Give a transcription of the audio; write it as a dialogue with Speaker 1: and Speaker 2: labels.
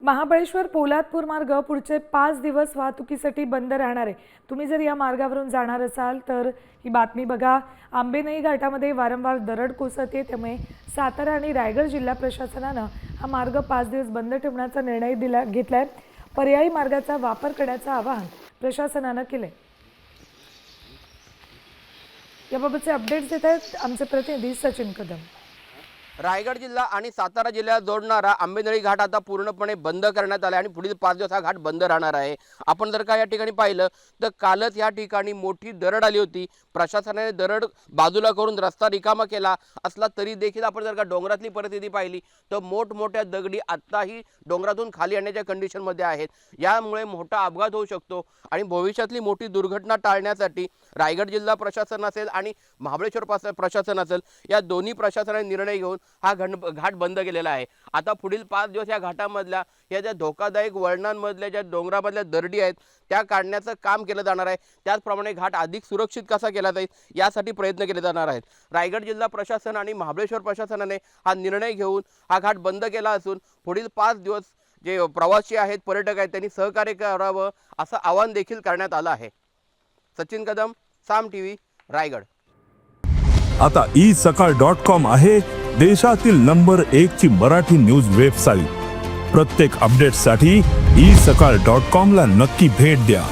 Speaker 1: महाबळेश्वर पोलादपूर मार्ग पुढचे 5 दिवस वाहतुकीसाठी बंद राहणार आहे। तुम्ही जर या मार्गावरून जाणार असाल तर ही बातमी बघा। आंबेनळी घाटामध्ये वारंवार दरड कोसळते, त्यामुळे सातारा आणि रायगड जिल्हा प्रशासनाने हा मार्ग 5 दिवस बंद ठेवण्याचा निर्णय घेतलाय। पर्यायी मार्गाचा वापर करण्याचं आवाहन प्रशासनाने केलंय। याबाबतचे अपडेट्स देत आहेत आमचे प्रतिनिधी सचिन कदम।
Speaker 2: रायगड जिल्हा आणि सातारा जिल्ह्याला जोडणारा आंबेनळी घाट आता पूर्णपणे बंद करण्यात आला आणि पुढील 5 दिवस हा घाट बंद राहणार आहे। आपण जर का या ठिकाणी पाहिलं तर कालच या ठिकाणी मोठी दरड आली होती। प्रशासनाने दरड बाजूला करून रस्ता रिकामा केला असला तरी देखील आपण जर का डोंगरातली परिस्थिती पाहिली तर मोठमोठ्या दगडी आत्ताही डोंगरातून खाली येण्याच्या कंडिशनमध्ये आहेत। यामुळे मोठा अपघात होऊ शकतो आणि भविष्यातली मोठी दुर्घटना टाळण्यासाठी रायगड जिल्हा प्रशासन असेल आणि महाबळेश्वर प्रशासन असेल या दोन्ही प्रशासनाने निर्णय घेऊन हा घाट बंद केलेला आहे। आता पुढील 5 दिवस या घाटामधल्या या ज्या धोकादायक वळणांमधल्या ज्या डोंगरामधल्या दरडी आहेत त्या काढण्याचं काम केलं जाणार आहे। त्याचप्रमाणे घाट अधिक सुरक्षित कसा केला जाईल यासाठी प्रयत्न केले जाणार आहेत। रायगड जिल्हा प्रशासन आणि महाबळेश्वर प्रशासनाने हा निर्णय घेऊन हा घाट बंद केला असून पुढील 5 दिवस जे प्रवासी आहेत, पर्यटक आहेत, त्यांनी सहकार्य करावं असं आवाहन देखील करण्यात आलं आहे। सचिन कदम, साम टीव्ही, रायगड।
Speaker 3: आता isakal.com आहे देशातील नंबर 1 ची मराठी न्यूज वेबसाईट। प्रत्येक अपडेटसाठी isakal.com ला नक्की भेट द्या।